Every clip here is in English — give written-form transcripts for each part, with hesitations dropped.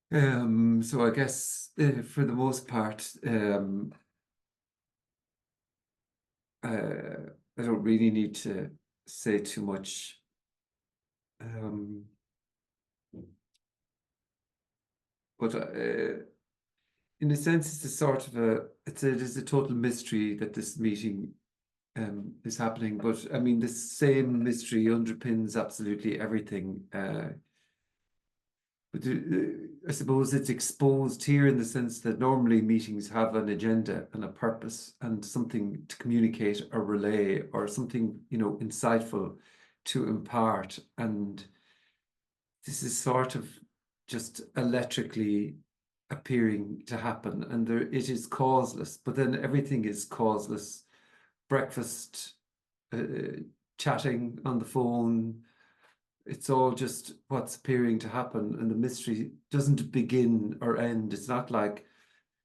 So I guess for the most part, I don't really need to say too much. Um, but in a sense, it's a sort of it is a total mystery that this meeting is happening. But I mean, the same mystery underpins absolutely everything. But I suppose it's exposed here in the sense that normally meetings have an agenda and a purpose and something to communicate or relay or something, insightful to impart. And this is sort of just electrically appearing to happen. And it is causeless, but then everything is causeless. Breakfast, chatting on the phone, it's all just what's appearing to happen, and the mystery doesn't begin or end. It's not like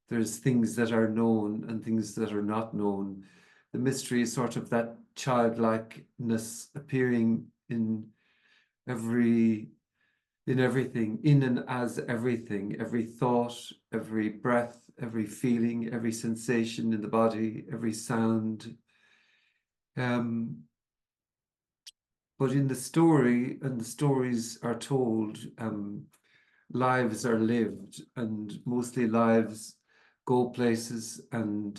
there's things that are known and things that are not known. The mystery is sort of that childlikeness appearing every in everything, in and as everything, every thought, every breath, every feeling, every sensation in the body, every sound. Um, But in the story, and the stories are told, lives are lived, and mostly lives go places, and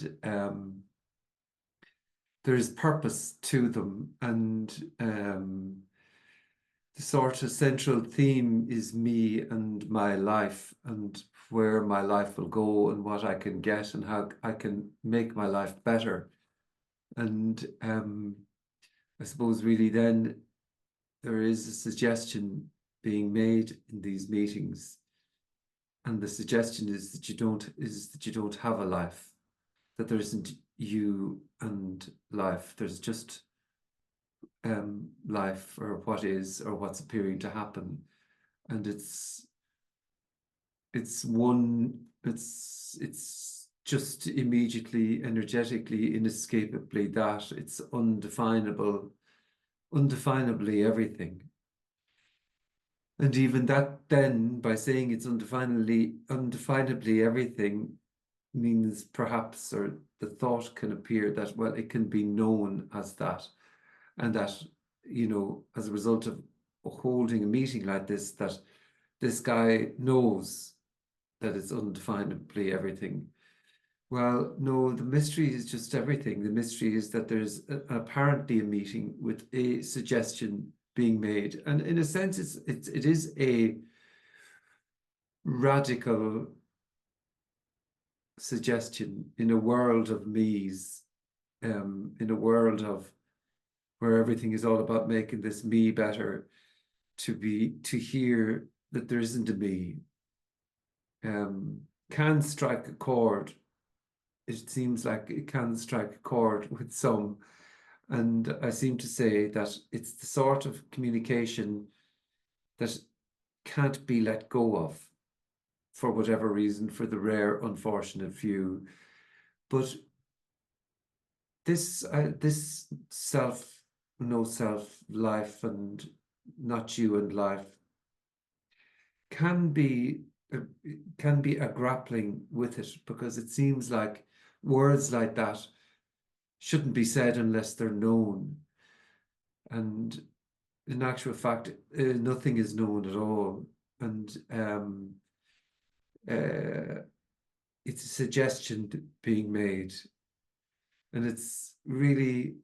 there's purpose to them. And the sort of central theme is me and my life, and where my life will go, and what I can get, and how I can make my life better. And I suppose really then there is a suggestion being made in these meetings, and the suggestion is that you don't have a life, that there isn't you and life. There's just life, or what is, or what's appearing to happen, and it's just immediately, energetically, inescapably that it's undefinably everything. And even that, then, by saying it's undefinably everything, means perhaps, or the thought can appear that, well, it can be known as that. And that, as a result of holding a meeting like this, that this guy knows that it's undefinably everything. Well, no, the mystery is just everything. The mystery is that there's apparently a meeting with a suggestion being made. And in a sense, it is a radical suggestion in a world of me's, in a world of where everything is all about making this me better, to hear that there isn't a me, can strike a chord. It seems like it can strike a chord with some. And I seem to say that it's the sort of communication that can't be let go of for whatever reason, for the rare, unfortunate few. But this self, no self, life, and not you and life can be uh, can be a grappling with it, because it seems like words like that shouldn't be said unless they're known. And in actual fact, nothing is known at all. And uh, it's a suggestion being made, and it's really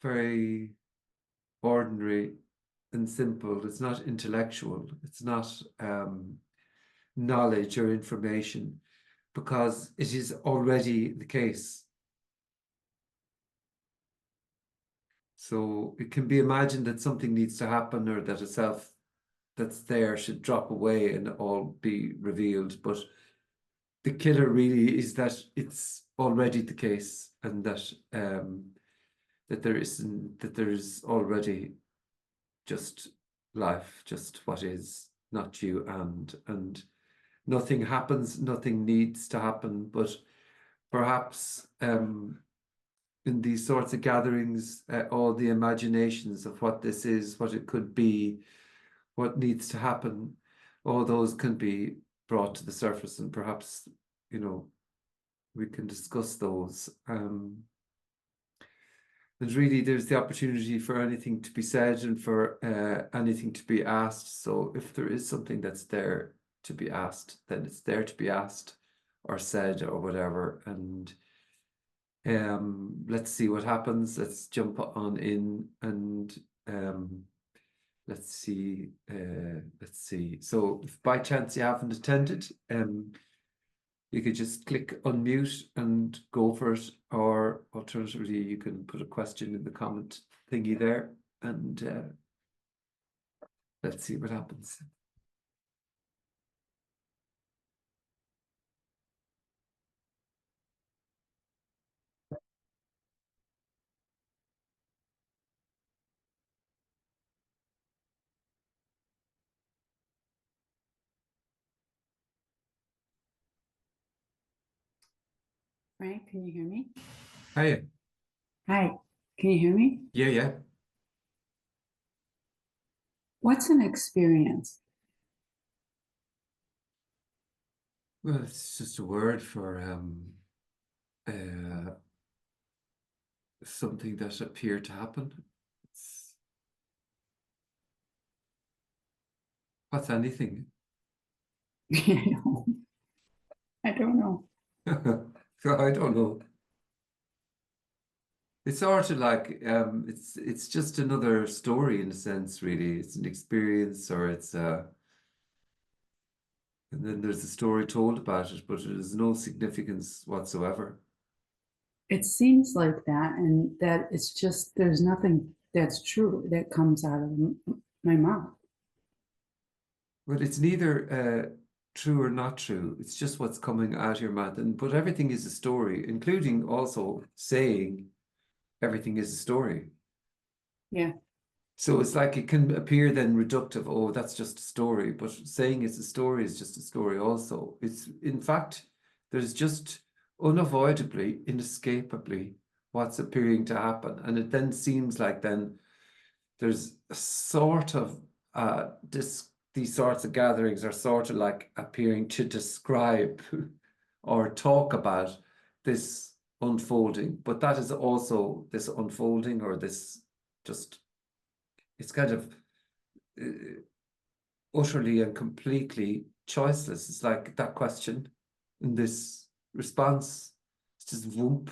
very ordinary and simple. It's not intellectual. It's not knowledge or information, because it is already the case. So it can be imagined that something needs to happen, or that a self that's there should drop away and all be revealed. But the killer really is that it's already the case, and that there is already just life, just what is, not you and nothing happens, nothing needs to happen. But perhaps in these sorts of gatherings, all the imaginations of what this is, what it could be, what needs to happen, all those can be brought to the surface, and perhaps, you know, we can discuss those. And really, there's the opportunity for anything to be said and for anything to be asked. So if there is something that's there to be asked, then it's there to be asked or said or whatever. And let's see what happens. Let's jump on in and let's see. Let's see. So if by chance you haven't attended, you could just click unmute and go for it, or alternatively, you can put a question in the comment thingy there, and let's see what happens. Frank, can you hear me? Hi. Hi, can you hear me? Yeah, yeah. What's an experience? Well, it's just a word for something that appeared to happen. What's anything? I don't know. I don't know. It's sort of like it's just another story in a sense, really. It's an experience, or it's and then there's a story told about it, but it has no significance whatsoever. It seems like that, and that it's just there's nothing that's true that comes out of my mouth. But it's neither true or not true. It's just what's coming out of your mouth. And but everything is a story, including also saying everything is a story. Yeah, So it's like it can appear then reductive. Oh, that's just a story. But saying it's a story is just a story also. It's in fact, there's just unavoidably, inescapably what's appearing to happen. And it then seems like then there's a sort of these sorts of gatherings are sort of like appearing to describe or talk about this unfolding, but that is also this unfolding, or this just it's kind of uh, utterly and completely choiceless. It's like that question and this response. It's just whoop,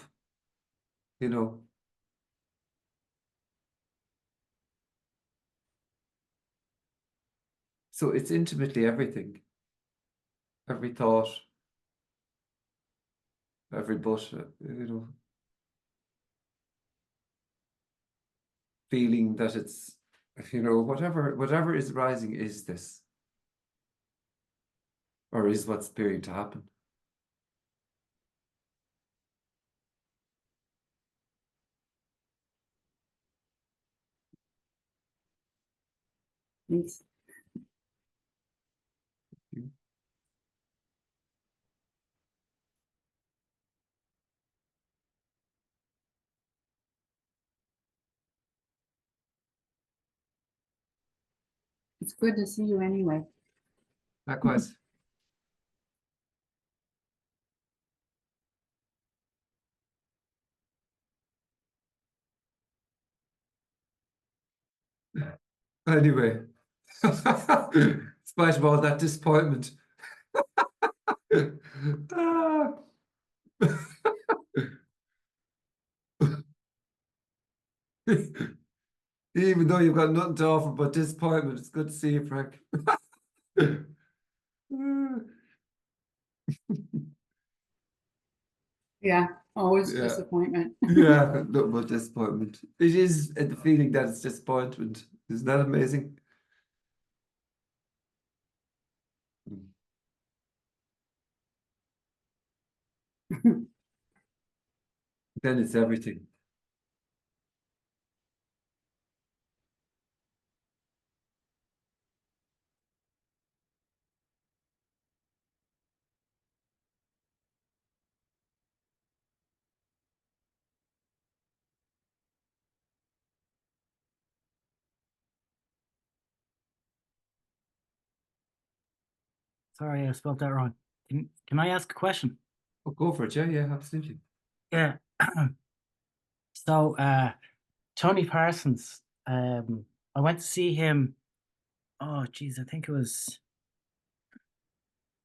you know. So it's intimately everything, every thought, every but, you know, feeling that it's, you know, whatever is rising is this, or is what's appearing to happen. it's it's good to see you anyway. Likewise. Anyway, in spite of all that disappointment. Ah. Even though you've got nothing to offer but disappointment, it's good to see you, Frank. Yeah, always Yeah, disappointment. yeah, nothing but disappointment. It is the feeling that it's disappointment. Isn't that amazing? Then it's everything. Sorry, I spelled that wrong. Can I ask a question? Oh, go for it. Yeah, yeah, absolutely. Yeah. So, Tony Parsons, I went to see him. Oh, geez, I think it was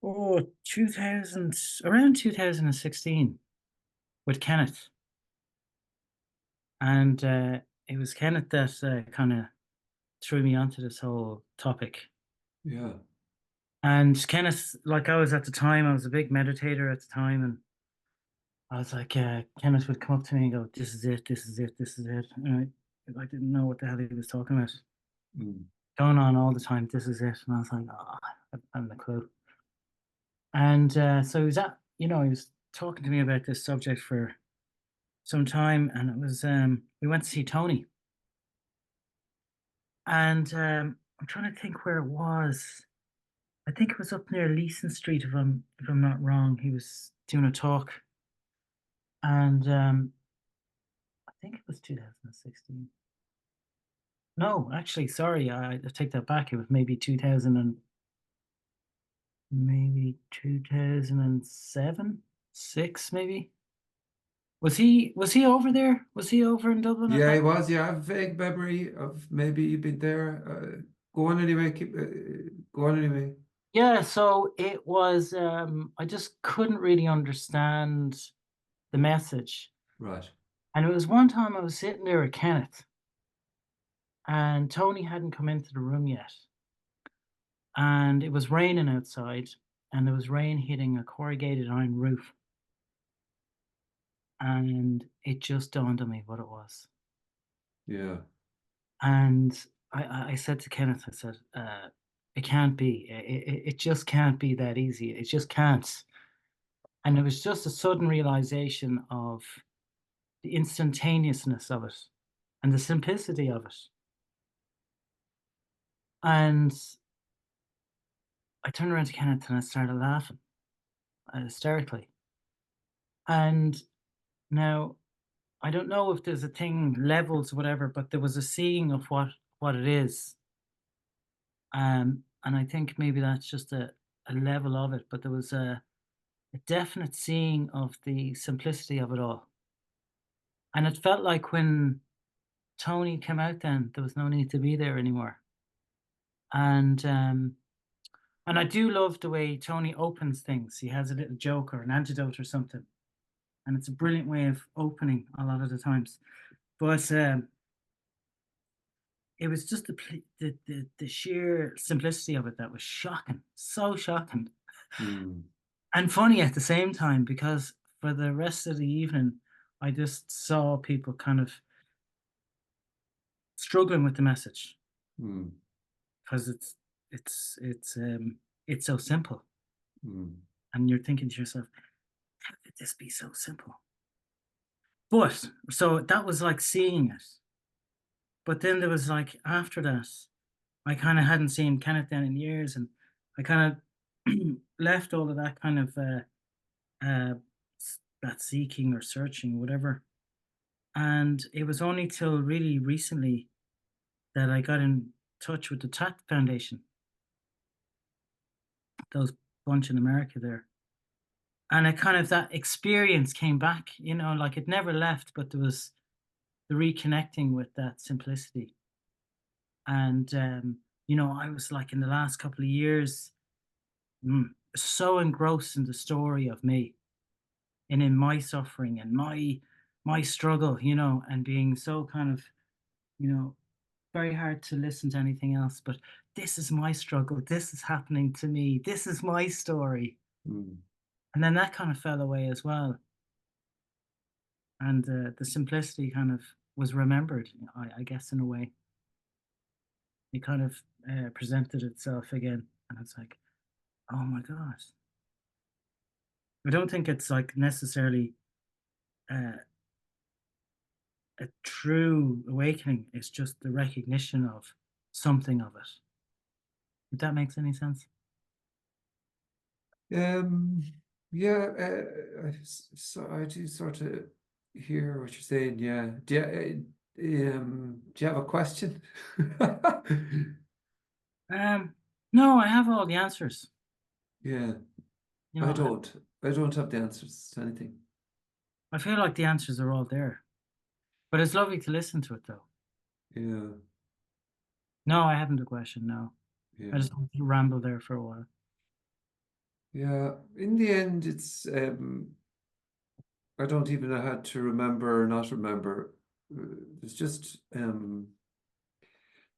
2000, around 2016 with Kenneth. And it was Kenneth that kind of threw me onto this whole topic. Yeah. And Kenneth, like I was at the time, I was a big meditator at the time, and I was like, Kenneth would come up to me and go, "This is it, this is it, this is it." And I didn't know what the hell he was talking about. Mm. Going on all the time, "This is it," and I was like, "Oh, I haven't a clue." And so he was he was talking to me about this subject for some time, and it was we went to see Tony, and I'm trying to think where it was. I think it was up near Leeson Street, if I'm not wrong. He was doing a talk, and I think it was 2016. No, actually, sorry, I take that back. It was maybe 2000 and maybe 2007, six, maybe. Was he over there? Was he over in Dublin at Yeah, he that? was. Yeah, I have a vague memory of maybe you've been there. Go on anyway. Go on anyway. Yeah, so it was I just couldn't really understand the message. Right. And it was one time I was sitting there with Kenneth and Tony hadn't come into the room yet. And it was raining outside and there was rain hitting a corrugated iron roof. And it just dawned on me what it was. Yeah. And I said to Kenneth, I said, it can't be. It just can't be that easy. It just can't. And it was just a sudden realization of the instantaneousness of it and the simplicity of it. And I turned around to Kenneth and I started laughing hysterically. And now I don't know if there's a thing, levels, whatever, but there was a seeing of what it is. And I think maybe that's just a level of it, but there was a definite seeing of the simplicity of it all. And it felt like when Tony came out, then there was no need to be there anymore. And and I do love the way Tony opens things. He has a little joke or an antidote or something, and it's a brilliant way of opening a lot of the times. But it was just the sheer simplicity of it that was shocking, so shocking, Mm. and funny at the same time because for the rest of the evening, I just saw people kind of struggling with the message Mm. because it's so simple, Mm. and you're thinking to yourself, how could this be so simple? But so that was like seeing it. But then there was like after that, I kind of hadn't seen Kenneth then in years, and I kind of left all of that kind of uh, that seeking or searching, whatever. And it was only till really recently that I got in touch with the TAT Foundation, those bunch in America there. And it kind of that experience came back, like it never left, but there was the reconnecting with that simplicity. And I was like in the last couple of years, so engrossed in the story of me and in my suffering and my struggle, and being so kind of, you know, very hard to listen to anything else. But this is my struggle. This is happening to me. This is my story. Mm. And then that kind of fell away as well. And the simplicity kind of was remembered, I guess, in a way. It kind of presented itself again. And it's like, oh my God. I don't think it's like necessarily uh, a true awakening. It's just the recognition of something of it. If that makes any sense. Um, yeah, so I do sort of hear what you're saying. Yeah. Do you have a question? Um, no, I have all the answers. Yeah, You I know, don't. I don't have the answers to anything. I feel like the answers are all there, but it's lovely to listen to it though. Yeah, No, I haven't a question. No, I yeah, just rambled there for a while. yeah. In the end, it's I don't even know how to remember or not remember. It's just the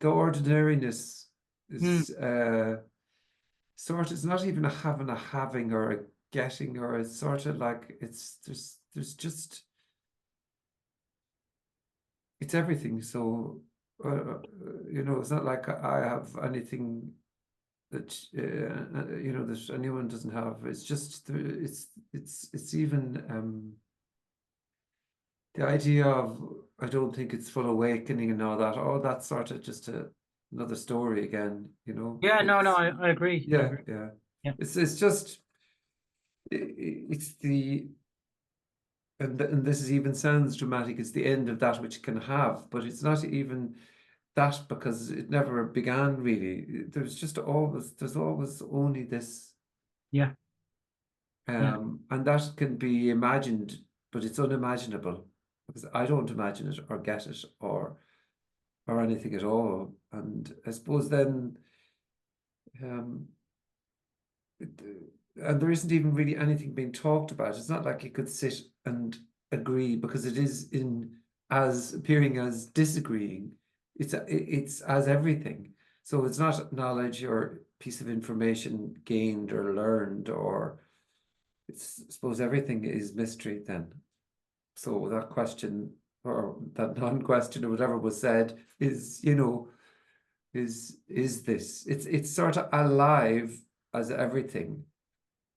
ordinariness Hmm. is sort. It's not even a having or a getting, or it's sort of like it's there's just it's everything. So it's not like I have anything that that anyone doesn't have. It's just it's even the idea of I don't think it's full awakening and all that. Oh, that's sort of just another story again. Yeah, no, It's I agree. I yeah, agree. yeah. Yeah. It's just it's the and this is even sounds dramatic. It's the end of that which can have, but it's not even that because it never began really. There's always only this. Yeah. Yeah. And that can be imagined, but it's unimaginable because I don't imagine it or get it or anything at all. And I suppose then, um, and there isn't even really anything being talked about. It's not like you could sit and agree because it is in as appearing as disagreeing. It's as everything. So it's not knowledge or piece of information gained or learned or it's I suppose everything is mystery then. So that question or that non-question or whatever was said is, is this? It's sort of alive as everything.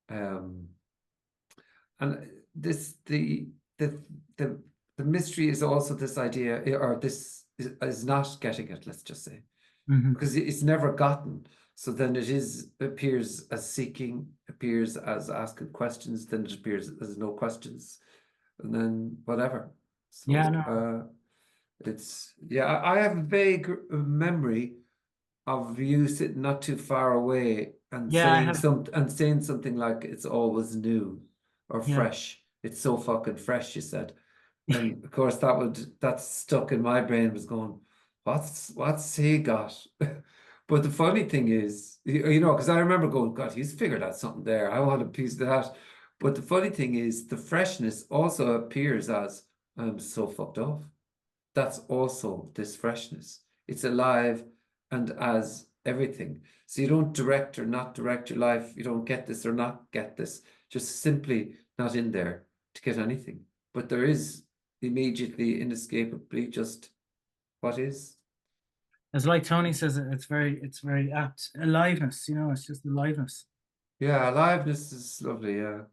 Um, and this the the the mystery is also this idea, or this is not getting it, let's just say, Hmm. because it's never gotten. So then it appears as seeking, appears as asking questions, then it appears as no questions, and then whatever. Yeah, So no. it's yeah, I have a vague memory of you sitting not too far away and Yeah, I have. saying something like it's always new or Yeah. fresh. It's so fucking fresh, you said. And of course that's stuck in my brain was going, what's he got? But the funny thing is, because I remember going, God, he's figured out something there. I want a piece of that. But the funny thing is the freshness also appears as I'm so fucked off. That's also this freshness. It's alive and as everything. So you don't direct or not direct your life. You don't get this or not get this. Just simply not in there to get anything. But there is immediately, inescapably just what is. It's like Tony says, it's very apt. Aliveness, it's just aliveness. Yeah, aliveness is lovely, yeah. And,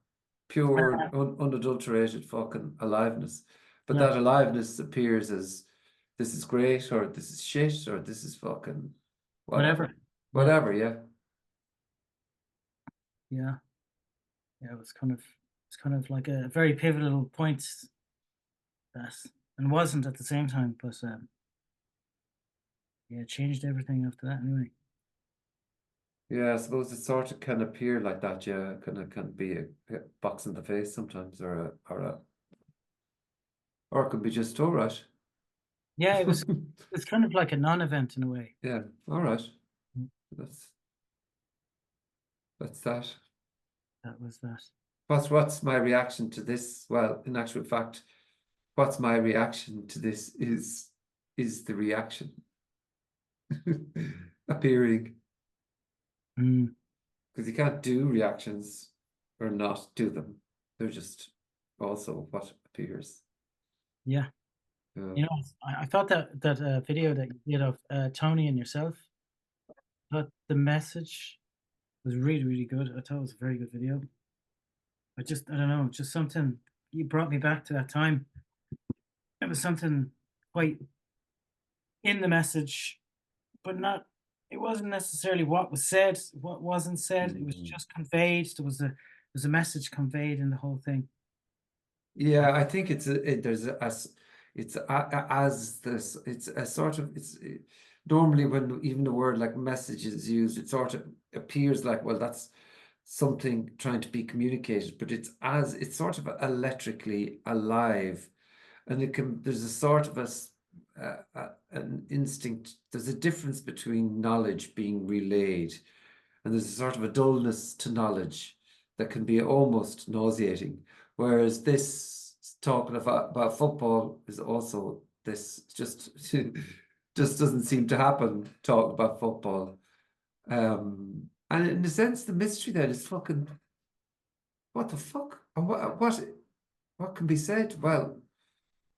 Pure, unadulterated fucking aliveness. But yeah, that aliveness appears as this is great or this is shit or this is fucking whatever. whatever. Yeah, Whatever, yeah. yeah, yeah. It's kind of like a very pivotal point that, and wasn't at the same time, but yeah, it changed everything after that. Anyway. Yeah, I suppose it sort of can appear like that, yeah. Kind of can be a box in the face sometimes or it could be just all right. Yeah, it was. It's kind of like a non-event in a way. Yeah, all right. Mm. That's that's that. That was that. What's my reaction to this? Well, in actual fact, what's my reaction to this is the reaction appearing Mm, because you can't do reactions or not do them. They're just also what appears. yeah, Yeah. I thought that video that you did of Tony and yourself, that the message was really really good. I thought it was a very good video. I don't know, just something you brought me back to that time. It was something quite in the message, but not. It wasn't necessarily what was said, what wasn't said. It was Mhm. just conveyed. There was a message conveyed in the whole thing. Yeah, I think there's as this it's a sort of normally when even the word like message is used, it sort of appears like well that's something trying to be communicated, but it's sort of electrically alive, and there's a sort of an instinct. There's a difference between knowledge being relayed, and there's a sort of a dullness to knowledge that can be almost nauseating. Whereas this talking about football is also this just doesn't seem to happen. Talking about football. And in a sense, the mystery then is fucking what the fuck? And what can be said? Well,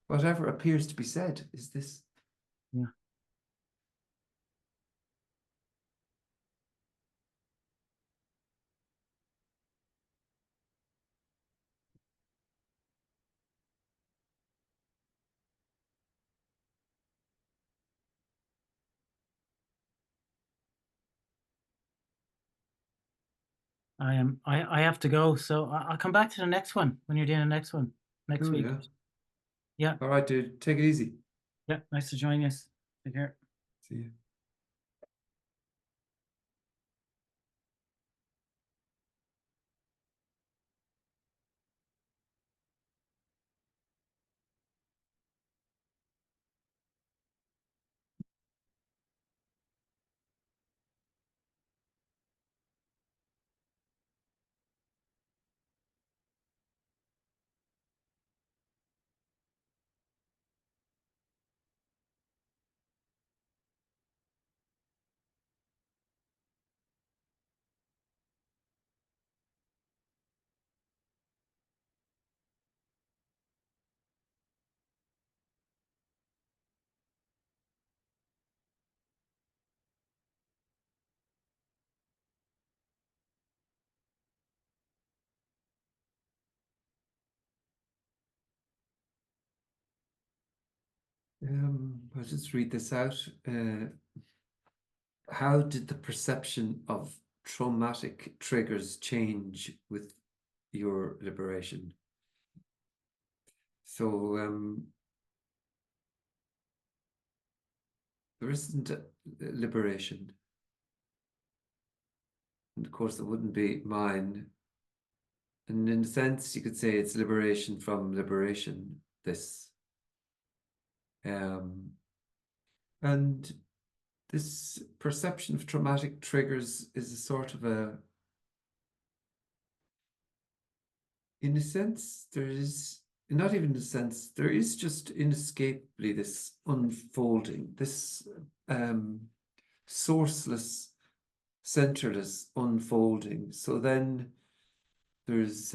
whatever appears to be said is this. Yeah. I have to go, so I'll come back to the next one when you're doing the next one next Oh week. yeah. Yeah. All right, dude. Take it easy. Yeah. Nice to join us. Take care. See you. I'll just read this out. How did the perception of traumatic triggers change with your liberation? So there isn't a liberation. And of course, it wouldn't be mine. And in a sense, you could say it's liberation from liberation, this. And this perception of traumatic triggers is a sort of in a sense, there is, not even in a sense, there is just inescapably this unfolding, this sourceless, centerless unfolding. So then there's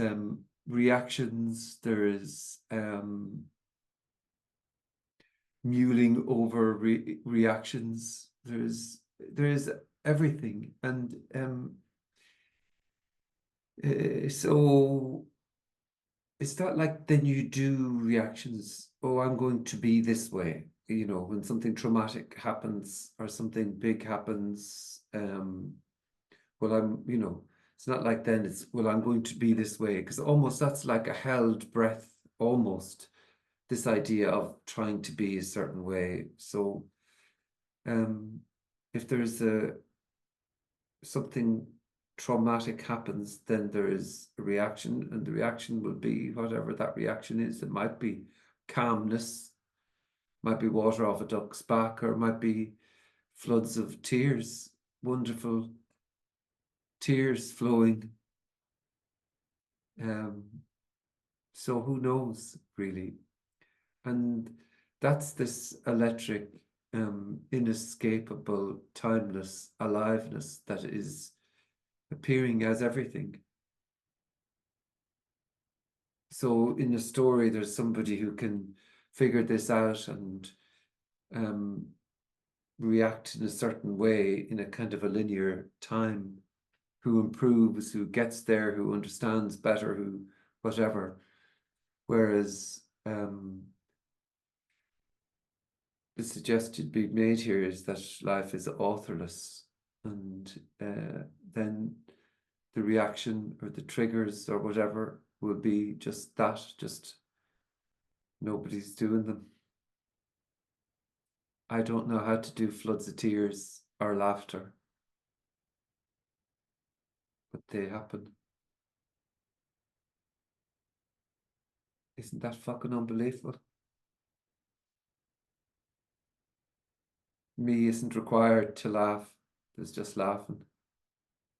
reactions, there is mulling over reactions, there's everything. And so it's not like then you do reactions. Oh, I'm going to be this way. You know, when something traumatic happens or something big happens, well, it's not like then it's, well, I'm going to be this way, because almost that's like a held breath, almost, this idea of trying to be a certain way. So if there's something traumatic happens, then there is a reaction, and the reaction will be whatever that reaction is. It might be calmness, might be water off a duck's back, or it might be floods of tears, wonderful tears flowing. So who knows, really? And that's this electric, inescapable, timeless aliveness that is appearing as everything. So in the story, there's somebody who can figure this out and react in a certain way in a kind of a linear time, who improves, who gets there, who understands better, who whatever. Whereas the suggestion being made here is that life is authorless, and then the reaction or the triggers or whatever will be just that, just nobody's doing them. I don't know how to do floods of tears or laughter, but they happen. Isn't that fucking unbelievable? Me isn't required to laugh, there's just laughing.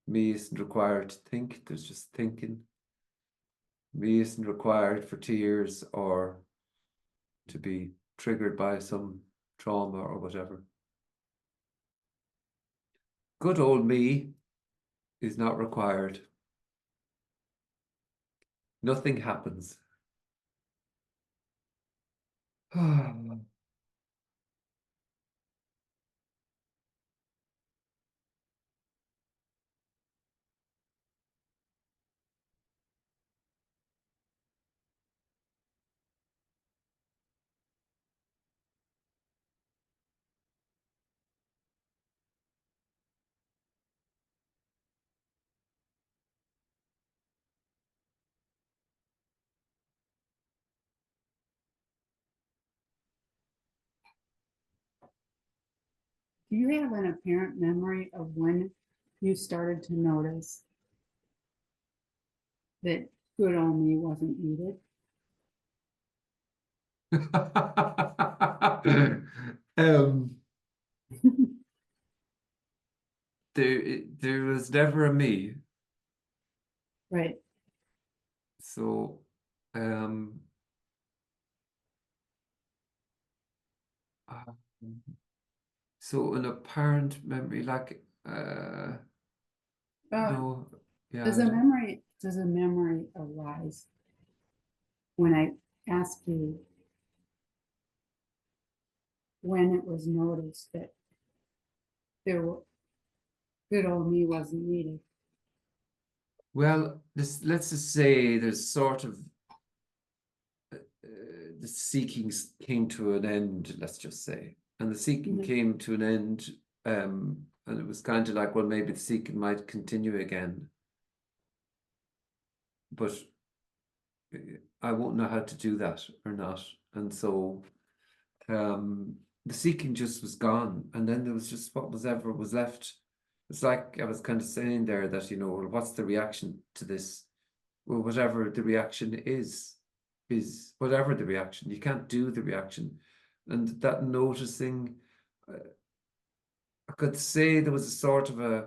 Me isn't required to think, there's just thinking. Me isn't required for tears or to be triggered by some trauma or whatever. Good old me is not required. Nothing happens. Do you have an apparent memory of when you started to notice that good old me wasn't needed? um, there was never a me, Right. so um, so an apparent memory, like no, yeah, Does a memory arise when I ask you when it was noticed that there were good old me wasn't needed? well, let's just say there's sort of the seekings came to an end, let's just say, and the seeking came to an end, and it was kind of like, well, maybe the seeking might continue again, but I won't know how to do that or not, and so the seeking just was gone, and then there was just what was ever was left. It's like I was kind of saying there that, you know, well, what's the reaction to this? Well, whatever the reaction is whatever the reaction. You can't do the reaction. And that noticing, I could say there was a sort of a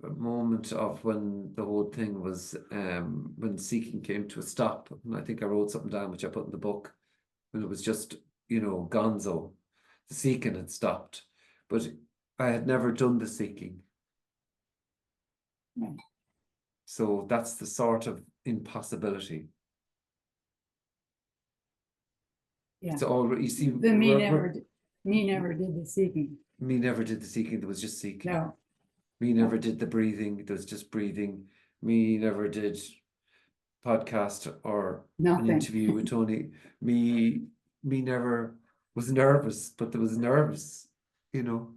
moment of when the whole thing was, when seeking came to a stop. And I think I wrote something down, which I put in the book, when it was just, you know, gonzo. The seeking had stopped, but I had never done the seeking. Right. So that's the sort of impossibility. Yeah. It's all, you see, The me never did the seeking. me never did the seeking, there was just seeking. No. Me never did the breathing, there was just breathing. Me never did podcast or Nothing. an interview with Tony. Me never was nervous, but there was nervous, you know.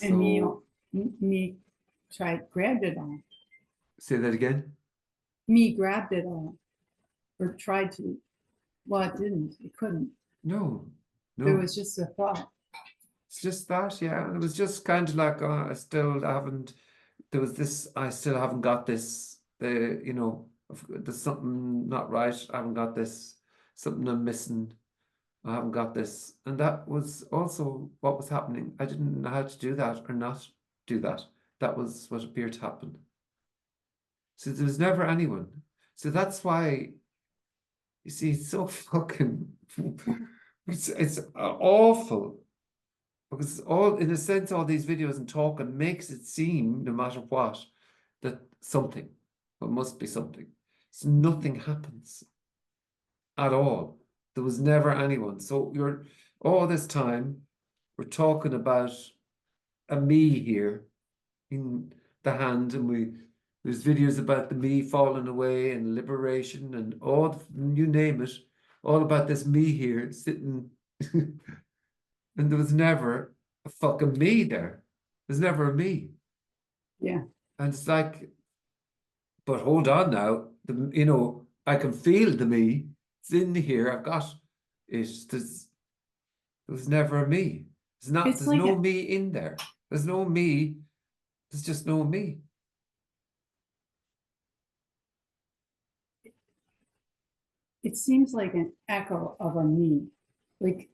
And So me grabbed it all. say that again. Me grabbed it all, or tried to. Well, it didn't. It couldn't. No. There was just a thought. It's just that, yeah. And it was just kind of like, I still haven't. There was this. I still haven't got this. You know, there's something not right. I haven't got this. Something I'm missing. I haven't got this. And that was also what was happening. I didn't know how to do that or not do that. That was what appeared to happen. So there was never anyone. So that's why, you see, it's so fucking, it's awful. Because all, in a sense, all these videos and talking makes it seem, no matter what, that something, there must be something. So nothing happens at all. There was never anyone. So you're all this time, we're talking about a me here in the hand, and there's videos about the me falling away and liberation and all, you name it, all about this me here sitting, and there was never a fucking me there. There's never a me. Yeah. And it's like, but hold on now, you know, I can feel the me. It's in here. I've got it. There was never a me. It's There's like no a- me in there. There's no me. There's just no me. it seems like an echo of a me, like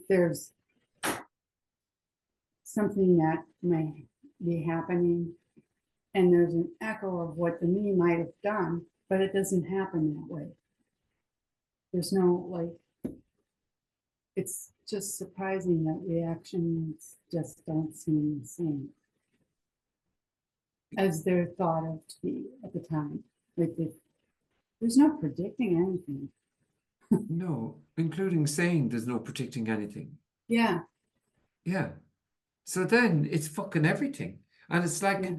there's something that may be happening, and there's an echo of what the me might have done, but it doesn't happen that way. There's no like, it's just surprising that reactions just don't seem the same as they're thought of to be at the time. Like there's no predicting anything. No, including saying there's no predicting anything. Yeah, Yeah. So then it's fucking everything. And it's like, yeah,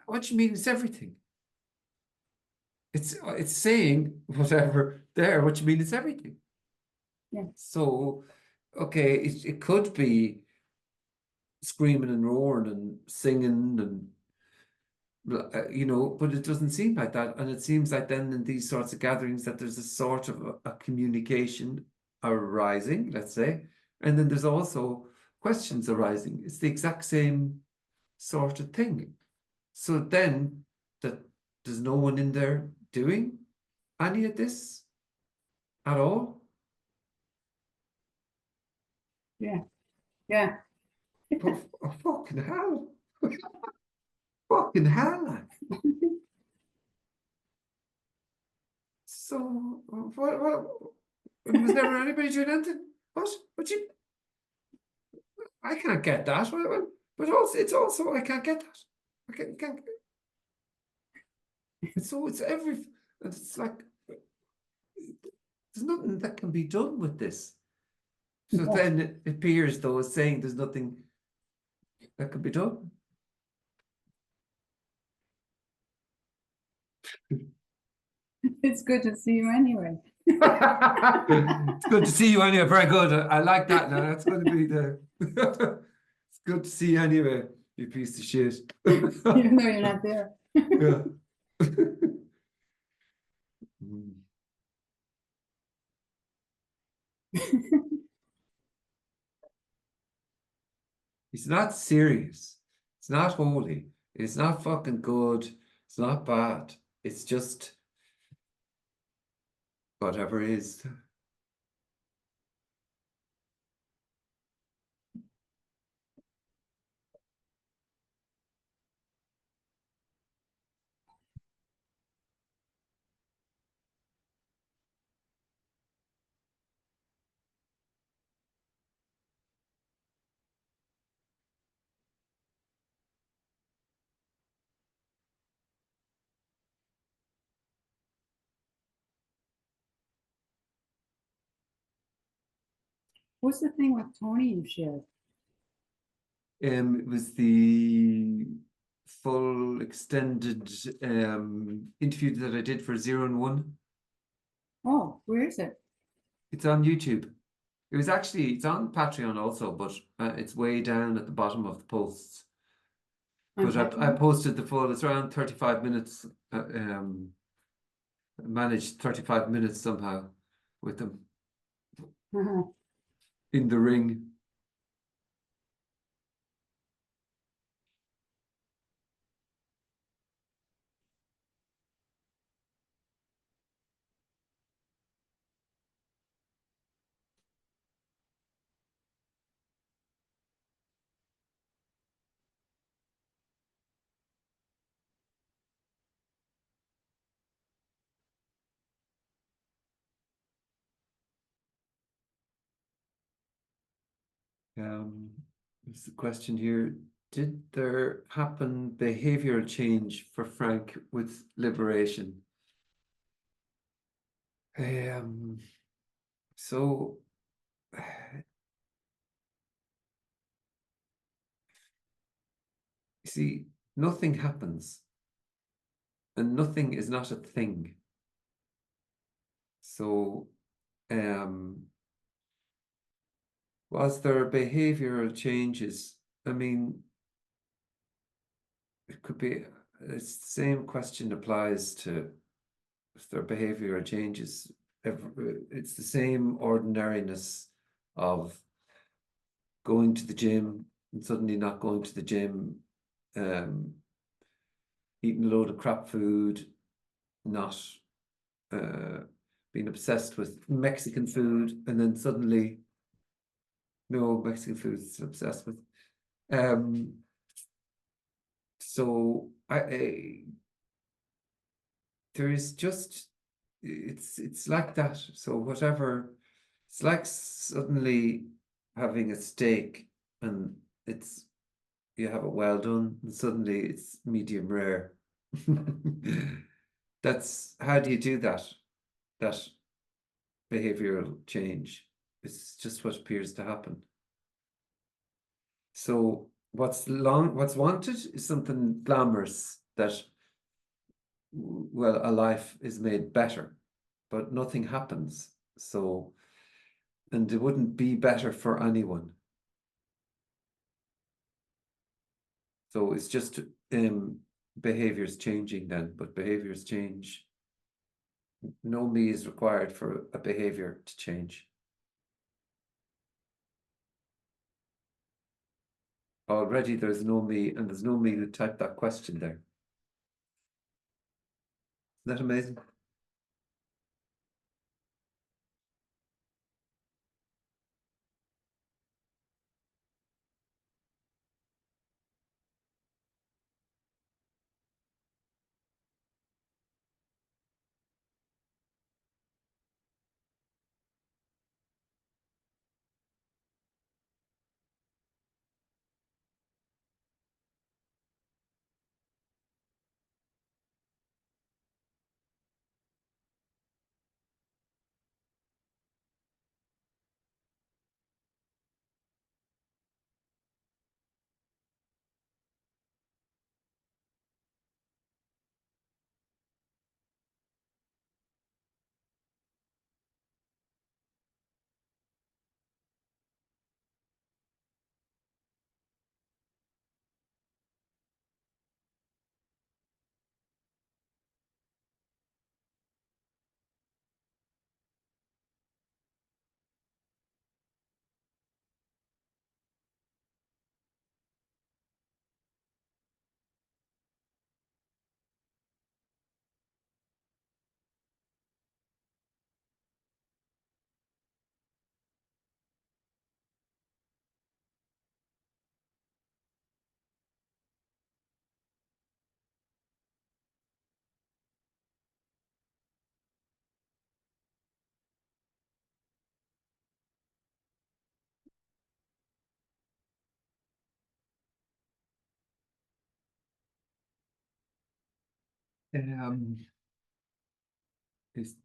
what do you mean it's everything? It's saying whatever there, what do you mean it's everything? yeah. So, okay, it could be screaming and roaring and singing and but it doesn't seem like that. And it seems like then in these sorts of gatherings that there's a sort of a communication arising, let's say, and then there's also questions arising. It's the exact same sort of thing. So then that there's no one in there doing any of this at all. Yeah, yeah. But fucking hell. Fucking hell. So what was never anybody doing anything? What? What you I can't get that. But also it's also I can't get that. Can't it's every it's like there's nothing that can be done with this. So No, then it appears though as saying there's nothing that can be done. it's good to see you anyway. It's good to see you anyway. Very good. I like that now. That's going to be the. It's good to see you anyway, you piece of shit. Even though you're not there. Yeah. It's not serious. It's not holy. It's not fucking good. It's not bad. It's just whatever is. What's the thing with Tony you shared? It was the full extended interview that I did for 0 and 1. Oh, where is it? It's on YouTube. It's on Patreon also, but it's way down at the bottom of the posts. On But I Patreon? posted the full, it's around 35 minutes. Managed 35 minutes somehow with them Uh-huh. in the ring. There's the question here. Did there happen behavioral change for Frank with liberation? So you see, nothing happens and nothing is not a thing. So was there behavioral changes? I mean, it could be it's the same question applies to if their behavioral changes. It's the same ordinariness of going to the gym and suddenly not going to the gym, eating a load of crap food, not being obsessed with Mexican food, and then suddenly, no, Mexican food is obsessed with. So there is just, it's like that. So whatever, it's like suddenly having a steak and it's, you have it well done and suddenly it's medium rare. That's, how do you do that? That behavioral change. It's just what appears to happen. So what's wanted is something glamorous that, well, a life is made better, but nothing happens. So, and it wouldn't be better for anyone. So it's just behaviors changing then, but behaviors change. No me is required for a behavior to change. Already there's no me, and there's no me who typed that question there. Isn't that amazing? Is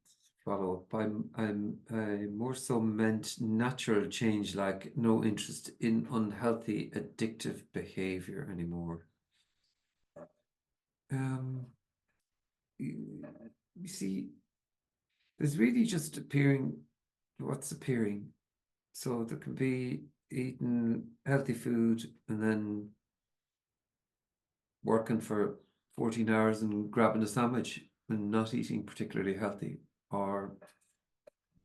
follow up. I more so meant natural change, like no interest in unhealthy addictive behavior anymore. You see, there's really just appearing what's appearing. So there can be eating healthy food and then working for 14 hours and grabbing a sandwich and not eating particularly healthy. Or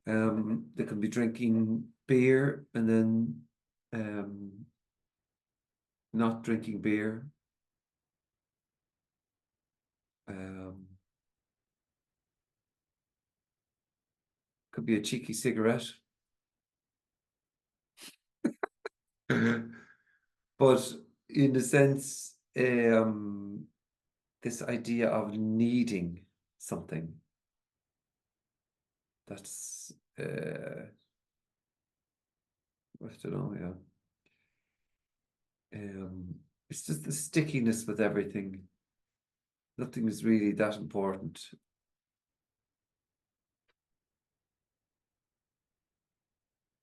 they can be drinking beer and then not drinking beer. Could be a cheeky cigarette. But in a sense, this idea of needing something, that's I don't know, yeah. It's just the stickiness with everything. Nothing is really that important.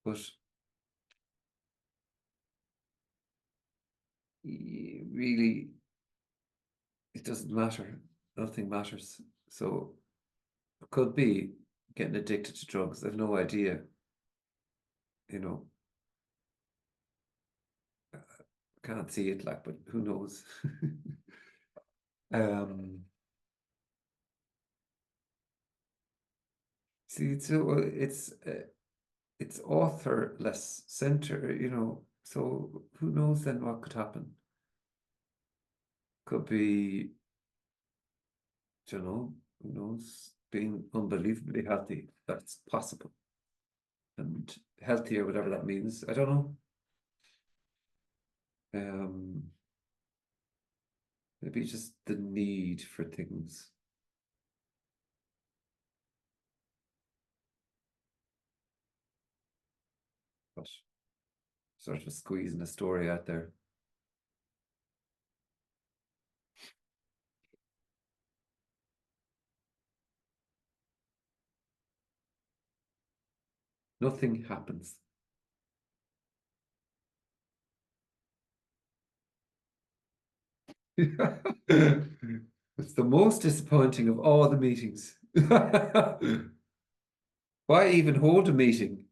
But really, it doesn't matter. Nothing matters. So it could be getting addicted to drugs. I have no idea. You know, can't see it like, but who knows? See, so it's it's authorless center, you know, so who knows then what could happen? Could be, you know, who knows, being unbelievably healthy. That's possible. And healthy or whatever that means. I don't know. Maybe just the need for things. But sort of squeezing a story out there. Nothing happens. It's the most disappointing of all the meetings. Why even hold a meeting?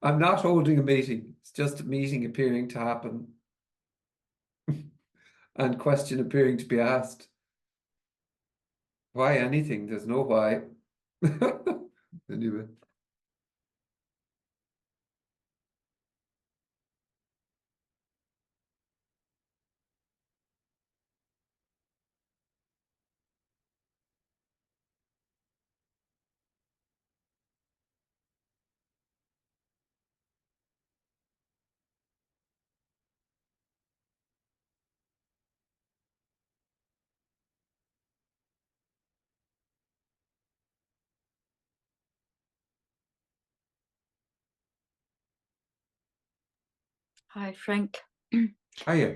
I'm not holding a meeting. It's just a meeting appearing to happen and question appearing to be asked. Why anything? There's no why. Anyway. Hi, Frank. Hiya.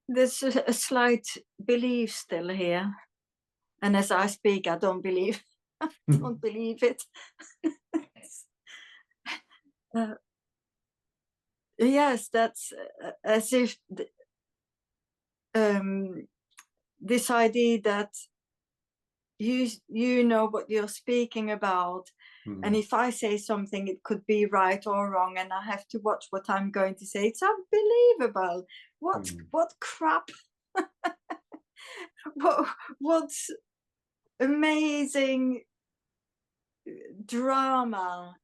There's a slight belief still here. And as I speak, I don't believe it. Yes, that's as if this idea that you know what you're speaking about, and if I say something, it could be right or wrong, and I have to watch what I'm going to say. It's unbelievable. What crap? What's amazing drama,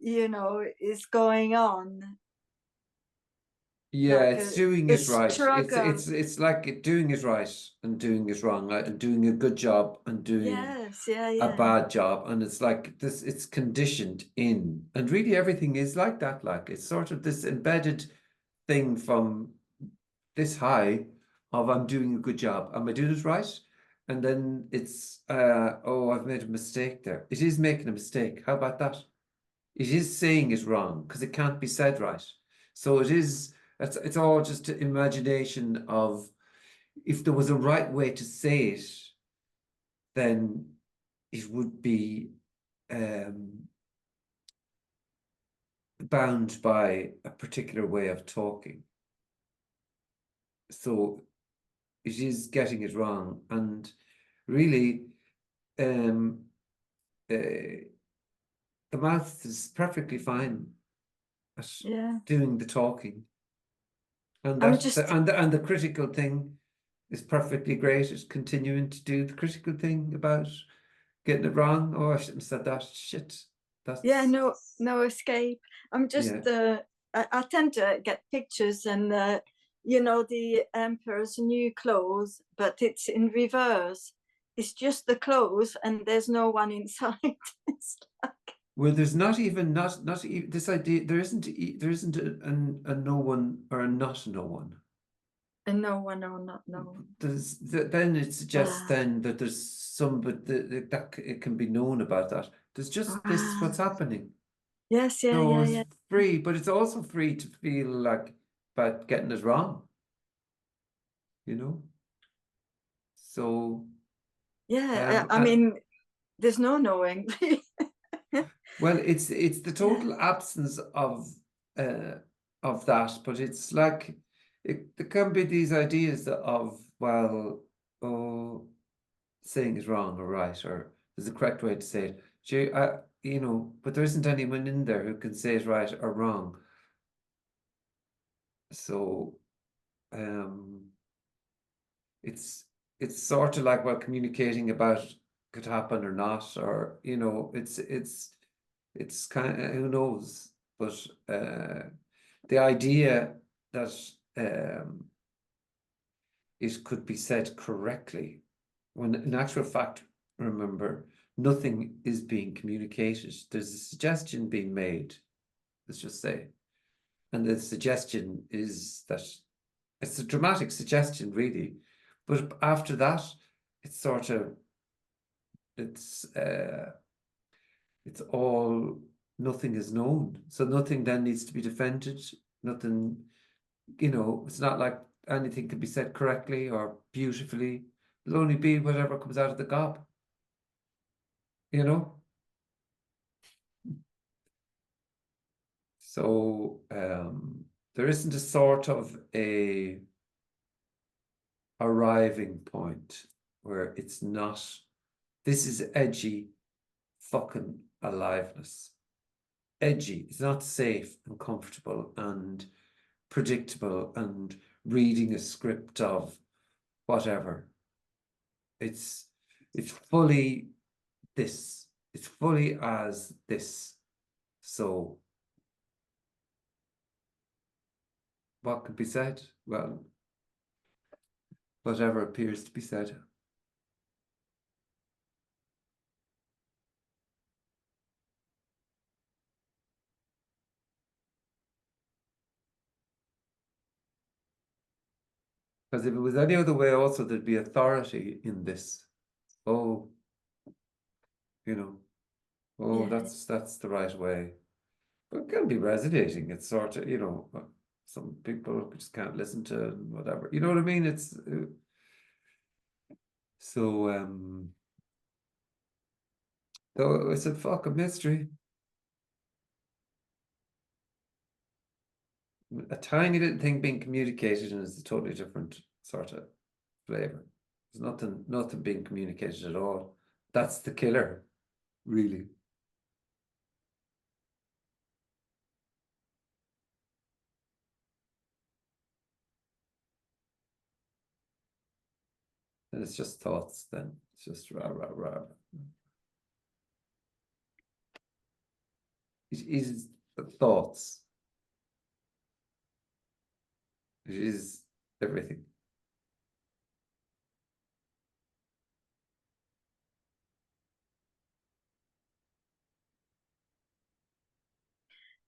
you know, is going on. Yeah, Like it's a doing it right. struggle. It's like doing it right and doing it wrong, and doing a good job and doing Yes, yeah, a yeah. bad job. And it's like this, it's conditioned in. And really everything is like that. Like it's sort of this embedded thing from this high of I'm doing a good job. Am I doing it right? And then it's oh, I've made a mistake there. It is making a mistake. How about that? It is saying it wrong because it can't be said right. So it is, it's all just imagination of if there was a right way to say it, then it would be bound by a particular way of talking. So it is getting it wrong. And really, the mouth is perfectly fine at doing the talking. And the critical thing is perfectly great at continuing to do the critical thing about getting it wrong. Oh, I shouldn't have said that. Shit. That's no escape. I'm just I tend to get pictures and you know, the emperor's new clothes, but it's in reverse. It's just the clothes and there's no one inside. It's like, well, there's not even this idea. There isn't a no one or a not no one. a no one or not no one. Then it suggests then that there's some, but that it can be known about that. There's just this is what's happening. Yes, So it's free, but it's also free to feel like about getting it wrong. You know. So I mean, there's no knowing. well, it's the total absence of that, but it's like there can be these ideas of, well, oh, saying is wrong or right, or there's a correct way to say it. You know, but there isn't anyone in there who can say it right or wrong. So it's sort of like, well, communicating about could happen or not, or you know, it's It's kind of, who knows, but the idea that it could be said correctly, when in actual fact, remember, nothing is being communicated. There's a suggestion being made, let's just say. And the suggestion is that it's a dramatic suggestion, really. But after that, it's sort of, it's all, nothing is known. So nothing then needs to be defended. Nothing, it's not like anything can be said correctly or beautifully. It'll only be whatever comes out of the gob. So there isn't a sort of a arriving point where it's not, this is edgy fucking aliveness. Edgy. It's not safe and comfortable and predictable and reading a script of whatever. It's fully this. It's fully as this. So what could be said? Well, whatever appears to be said. Because if it was any other way also, there'd be authority in this. Oh, oh, Yeah. that's the right way. But it can be resonating. It's sort of, some people just can't listen to whatever. You know what I mean? It's so though it's a fucking mystery. A tiny little thing being communicated and it's a totally different sort of flavor. There's nothing being communicated at all. That's the killer, really. And it's just thoughts then. It's just rah, rah, rah. It is the thoughts. It is everything.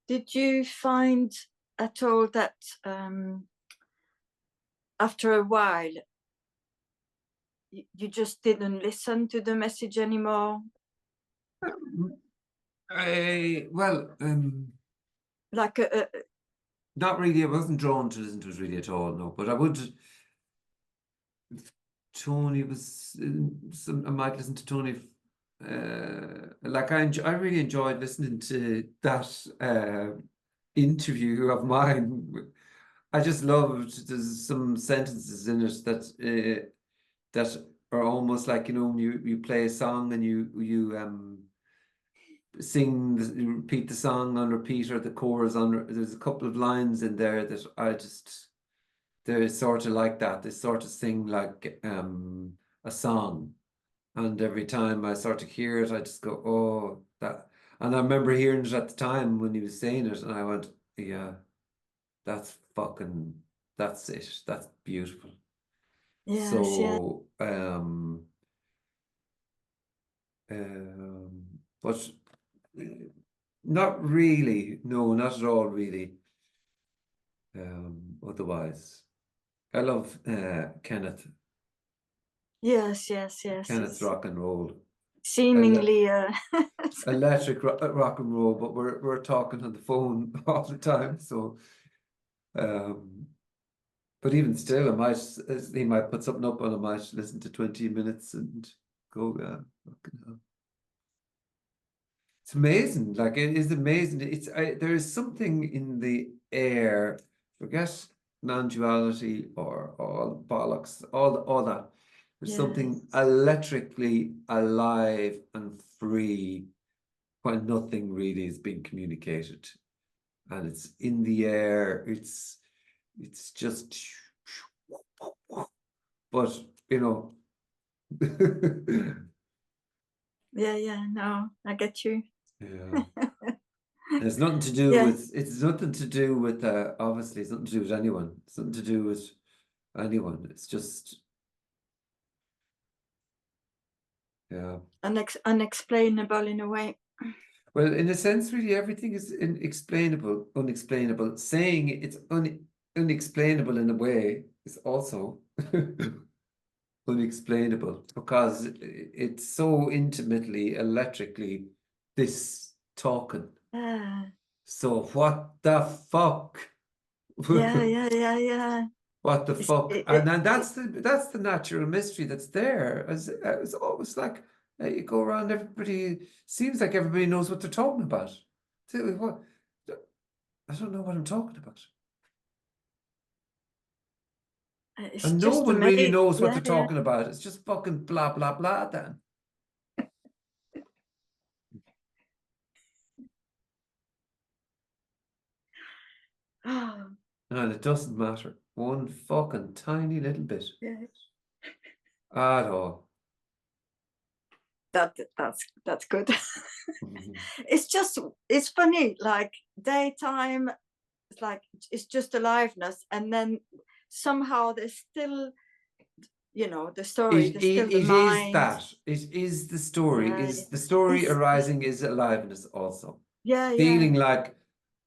Did you find at all that after a while you just didn't listen to the message anymore? Well, Like not really. I wasn't drawn to listen to it really at all, no. But I would. Tony was. I might listen to Tony. Like I really enjoyed listening to that interview of mine. I just loved. There's some sentences in it that are almost like when you play a song and you sing, you repeat the song on repeat or the chorus on. There's a couple of lines in there that they're sort of like that. They sort of sing like a song, and every time I sort of hear it, I just go, oh, that. And I remember hearing it at the time when he was saying it, and I went, yeah, that's it. That's beautiful. yes, So, but not really. No, not at all, really. Otherwise, I love Kenneth. yes. Kenneth's It's rock and roll. seemingly Electric rock and roll, but we're talking on the phone all the time. So, but even still, he might put something up and I might listen to 20 minutes and go, yeah, fucking hell. It's amazing. Like it is amazing. There is something in the air. Forget non-duality or all bollocks, all that. There's something electrically alive and free when nothing really is being communicated, and it's in the air. It's just, but yeah. No, I get you. yeah. And it's nothing to do Yeah. with, it's nothing to do with, obviously, it's nothing to do with anyone. It's nothing to do with anyone. It's just, yeah. Unexplainable in a way. Well, in a sense, really, everything is unexplainable. Saying it's unexplainable in a way is also unexplainable because it's so intimately, electrically, this talking. Yeah. So what the fuck? Yeah. What the fuck? It, And it, then it, that's the natural mystery that's there. As it's always like you go around, everybody seems like everybody knows what they're talking about. What? I don't know what I'm talking about. it's And no just one really amazing. knows what they're Yeah. talking about. It's just fucking blah blah blah then. Oh, And it doesn't matter. One fucking tiny little bit yeah. at all. That's good. Mhm. It's funny, like daytime, it's like it's just aliveness, and then somehow there's still, the story, there's still the It is mind. that. It is the story. Yeah, Is the story it's arising is aliveness also. yeah. Feeling like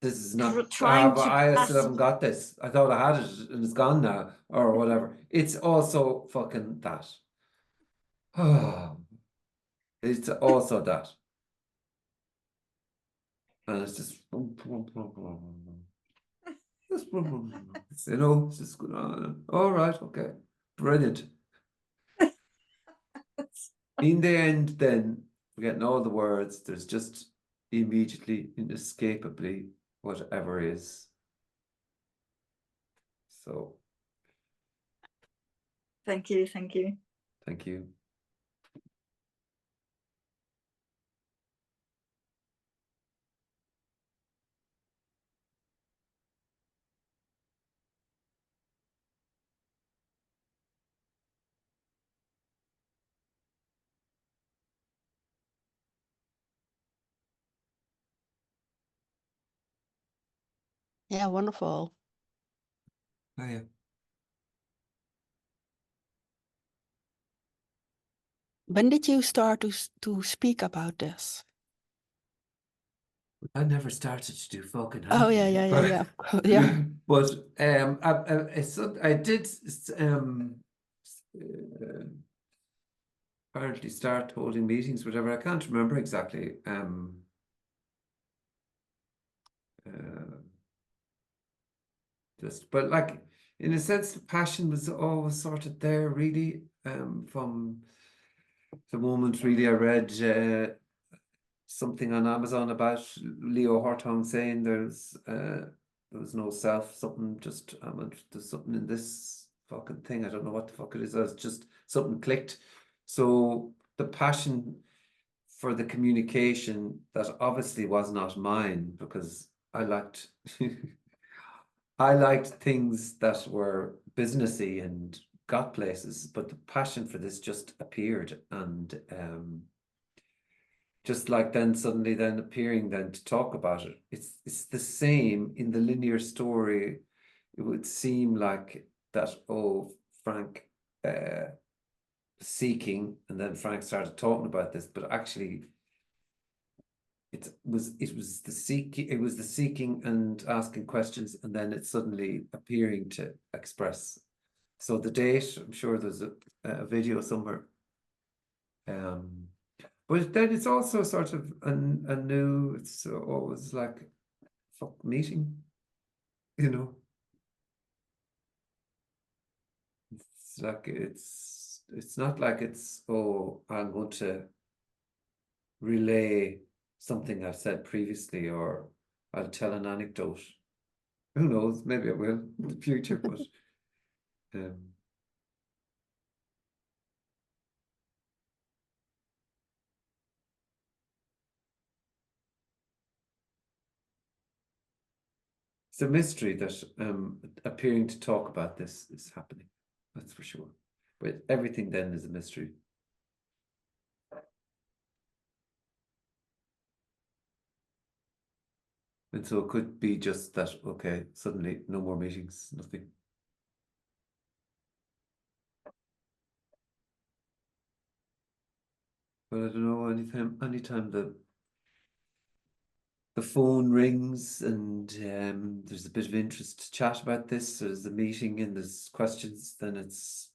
this is not Trying to I still grasp. haven't got this. I thought I had it and it's gone now or whatever. It's also fucking that. It's also that. And it's just it's just going on. All right, okay. Brilliant. In the end, then, forgetting all the words, there's just immediately, inescapably, whatever is. So, Thank you. thank you. Yeah, wonderful. Oh, yeah. When did you start to speak about this? I never started to do fucking Oh yeah, anything, yeah. Yeah. but I did apparently start holding meetings, whatever. I can't remember exactly. Just, but like in a sense, the passion was always sort of there, really. From the moment really I read something on Amazon about Leo Hartong saying there was no self, something just there's something in this fucking thing. I don't know what the fuck it is. It's just something clicked. So the passion for the communication that obviously was not mine because I liked I liked things that were businessy and got places, but the passion for this just appeared and just like then suddenly then appearing then to talk about it. It's the same in the linear story. It would seem like that, oh, Frank seeking, and then Frank started talking about this, but actually it was the seeking and asking questions, and then it's suddenly appearing to express. So the date, I'm sure there's a video somewhere. But then it's also sort of a new, it's always like fuck meeting, you know. It's like it's not like it's, oh, I'm going to relay something I've said previously, or I'll tell an anecdote. Who knows? Maybe I will in the future, but it's a mystery that appearing to talk about this is happening. That's for sure. But everything then is a mystery. And so it could be just that, okay, suddenly no more meetings, nothing. But I don't know, anytime the phone rings and there's a bit of interest to chat about this, there's a meeting and there's questions, then it's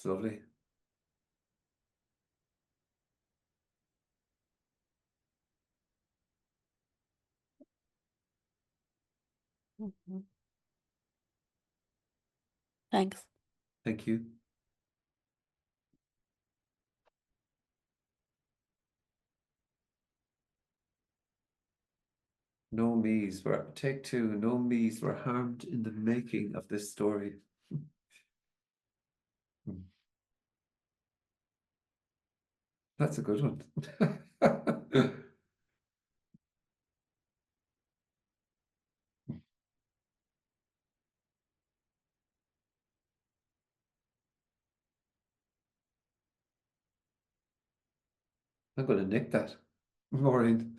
lovely. Mhm. Thanks. Thank you. No me's were, take two, no me's were harmed in the making of this story. That's a good one. I'm going to nick that. Maureen.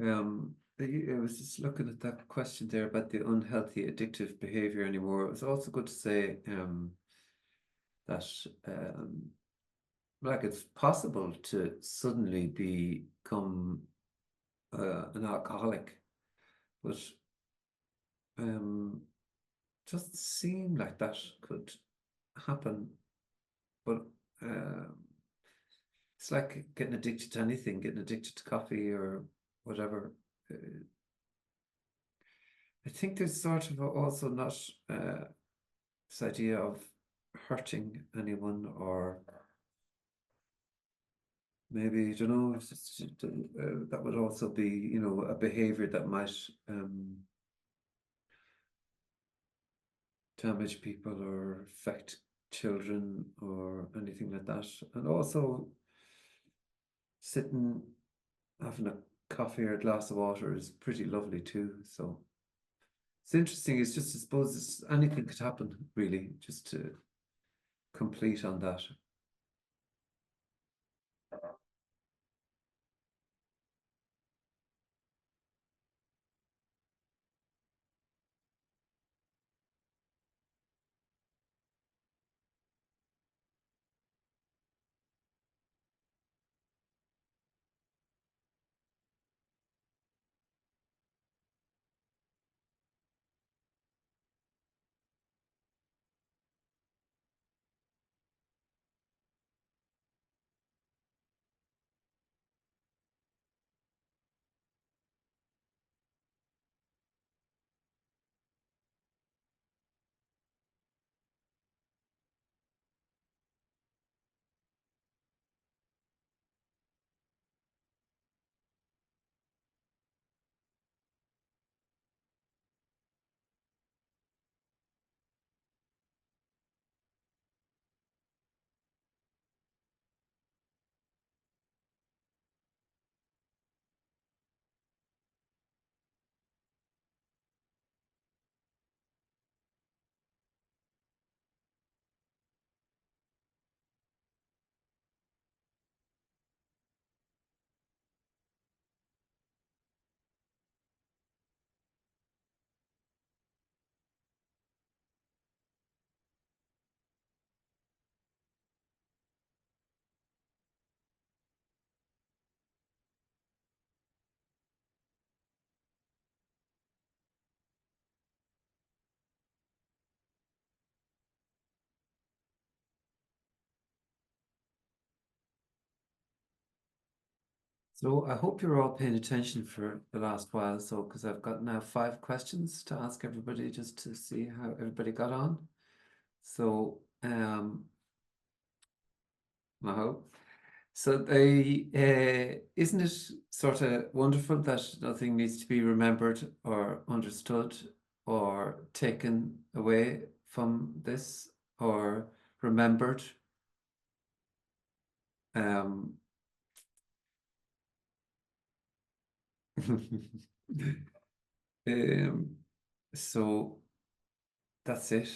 I was just looking at that question there about the unhealthy addictive behavior anymore. It's also good to say that like it's possible to suddenly become an alcoholic, but doesn't seem like that could happen. But it's like getting addicted to anything, getting addicted to coffee or whatever. I think there's sort of also not this idea of hurting anyone, or maybe, I don't know, it's just, that would also be, you know, a behavior that might damage people or affect children or anything like that. And also sitting, having a coffee or a glass of water is pretty lovely too. So it's interesting. It's just, I suppose, anything could happen, really, just to complete on that. So I hope you're all paying attention for the last while, so because I've got now 5 questions to ask everybody just to see how everybody got on. So I hope. So they isn't it sort of wonderful that nothing needs to be remembered or understood or taken away from this or remembered? Um, so that's it.